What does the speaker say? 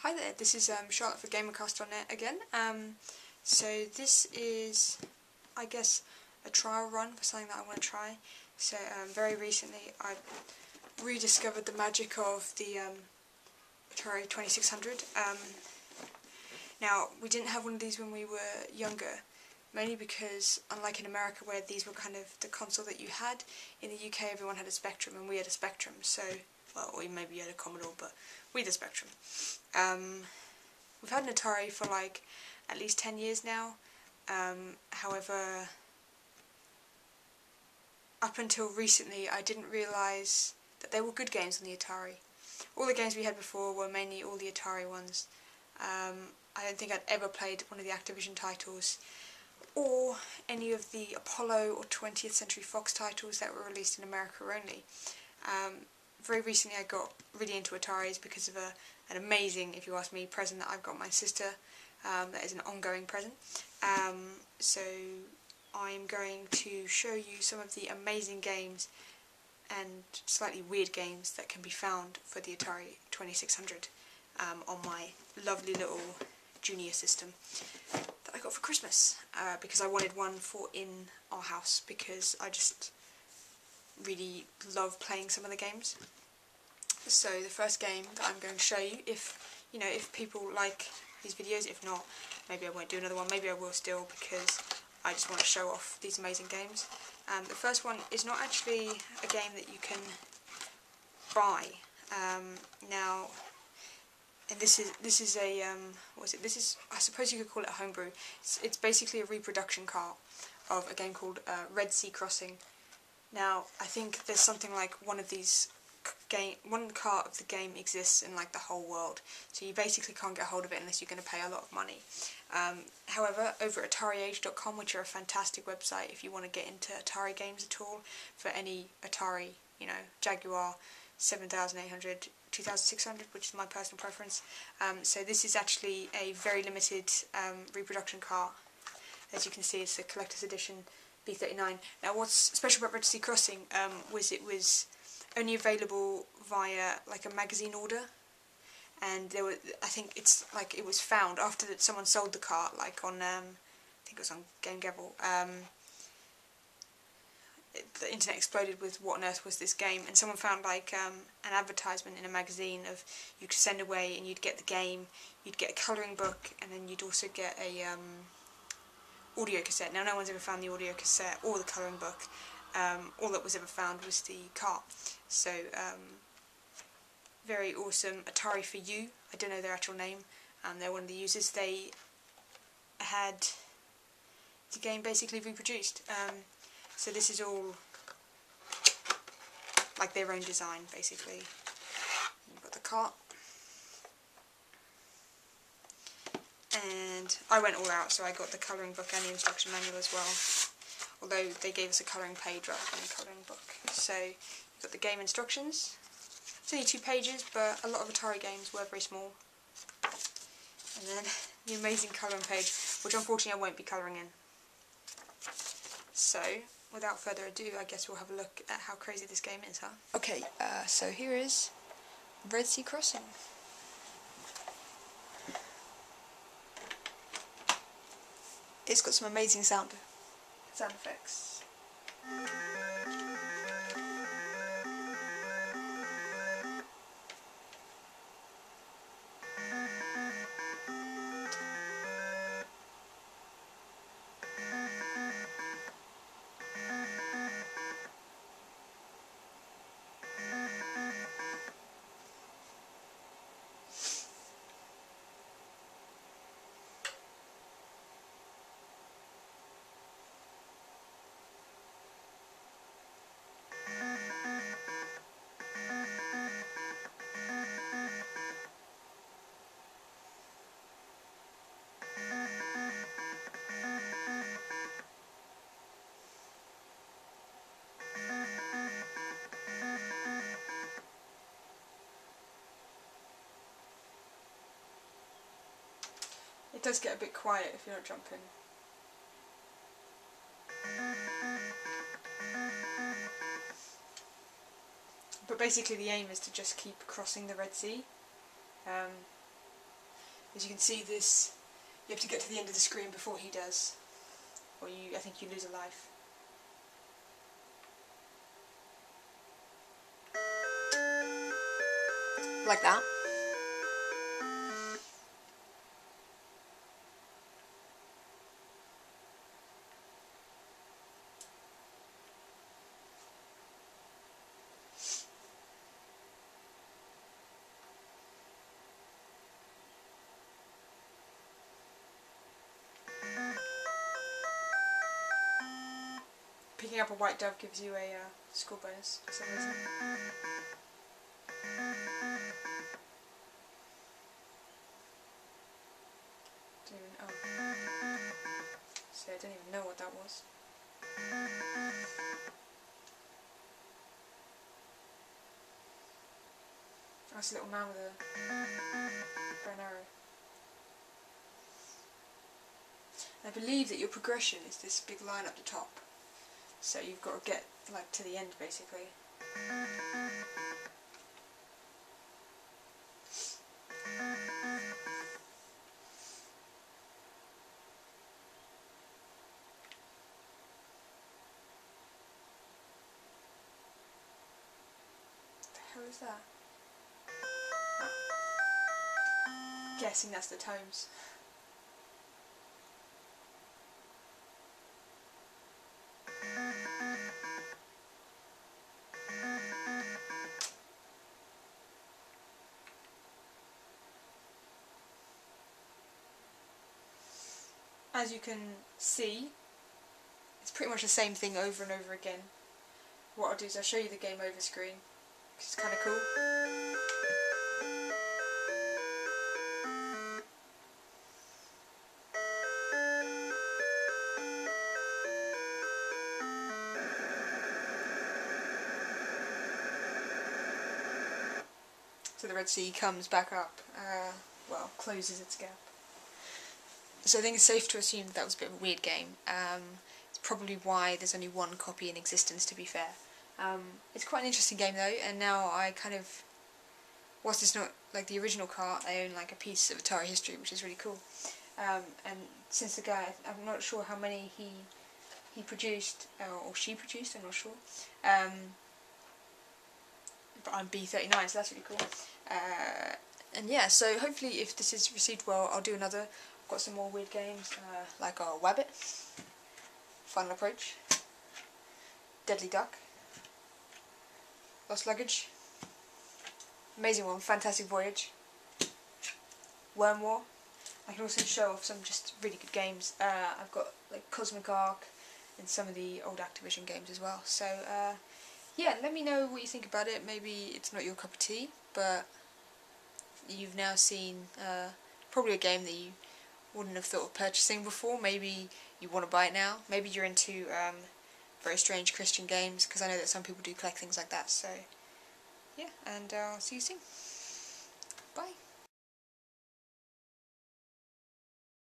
Hi there, this is Charlotte for GamerCast.net again. So this is, I guess, a trial run for something that I want to try. So very recently I rediscovered the magic of the Atari 2600. Now, we didn't have one of these when we were younger, mainly because, unlike in America where these were kind of the console that you had, in the UK everyone had a Spectrum and we had a Spectrum, so, well, we maybe had a Commodore, but we had a Spectrum. We've had an Atari for like at least 10 years now. However, up until recently I didn't realise that there were good games on the Atari. All the games we had before were mainly all the Atari ones. I don't think I'd ever played one of the Activision titles or any of the Apollo or 20th Century Fox titles that were released in America only. Very recently I got really into Ataris because of an amazing, if you ask me, present that I've got my sister. That is an ongoing present. So I'm going to show you some of the amazing games and slightly weird games that can be found for the Atari 2600 on my lovely little junior system that I got for Christmas, because I wanted one for in our house because I just really love playing some of the games. So the first game that I'm going to show you, if people like these videos, if not, maybe I won't do another one, maybe I will still, because I just want to show off these amazing games. The first one is not actually a game that you can buy. Now, and this is a what is it? This is, I suppose you could call it a homebrew. It's basically a reproduction cart of a game called Red Sea Crossing. Now, I think there's something like one cart of the game exists in like the whole world, so you basically can't get hold of it unless you're going to pay a lot of money. However, over at AtariAge.com, which are a fantastic website if you want to get into Atari games at all, for any Atari, Jaguar 7800, 2600, which is my personal preference. So this is actually a very limited reproduction cart. As you can see, it's a collector's edition B39. Now, what's special about Red Sea Crossing was it was only available via like a magazine order, and there were, I think it's like it was found after that someone sold the cart, like on I think it was on Game Gavel. The internet exploded with what on earth was this game, and someone found like an advertisement in a magazine of you could send away and you'd get the game, you'd get a colouring book, and then you'd also get a audio cassette. Now, no one's ever found the audio cassette or the colouring book. All that was ever found was the cart. So, very awesome. Atari for You, I don't know their actual name. They're one of the users. They had the game basically reproduced. So this is all like their own design, basically. You've got the cart. And I went all out, so I got the colouring book and the instruction manual as well. Although they gave us a colouring page rather than a colouring book. So you've got the game instructions. It's only 2 pages, but a lot of Atari games were very small. And then the amazing colouring page, which unfortunately I won't be colouring in. So, without further ado, I guess we'll have a look at how crazy this game is, huh? Okay, so here is Red Sea Crossing. It's got some amazing sound effects. It does get a bit quiet if you're not jumping. But basically the aim is to just keep crossing the Red Sea. As you can see, this, you have to get to the end of the screen before he does, or I think you lose a life. Like that. Picking up a white dove gives you a score bonus for some reason. See, I didn't even know what that was. That's a little man with a bow and arrow. I believe that your progression is this big line up the top. So you've got to get like to the end basically. What the hell is that? Oh. Guessing that's the tomes. As you can see, it's pretty much the same thing over and over again. What I'll do is I'll show you the game over screen, because it's kind of cool. So the Red Sea comes back up, well, closes its gap. So I think it's safe to assume that was a bit of a weird game. It's probably why there's only one copy in existence, to be fair. It's quite an interesting game though, and now I kind of, whilst it's not like the original cart, I own like a piece of Atari history, which is really cool. And since the guy, I'm not sure how many he produced, or she produced, I'm not sure. But I'm B39, so that's really cool. And yeah, so hopefully if this is received well, I'll do another. I've got some more weird games, like our Wabbit, Final Approach, Deadly Duck, Lost Luggage, amazing one, Fantastic Voyage, Worm War. I can also show off some just really good games. I've got like Cosmic Ark and some of the old Activision games as well. So yeah, let me know what you think about it. Maybe it's not your cup of tea, but you've now seen probably a game that you wouldn't have thought of purchasing before. Maybe you want to buy it now. Maybe you're into very strange Christian games, because I know that some people do collect things like that. So yeah, and I'll see you soon. Bye.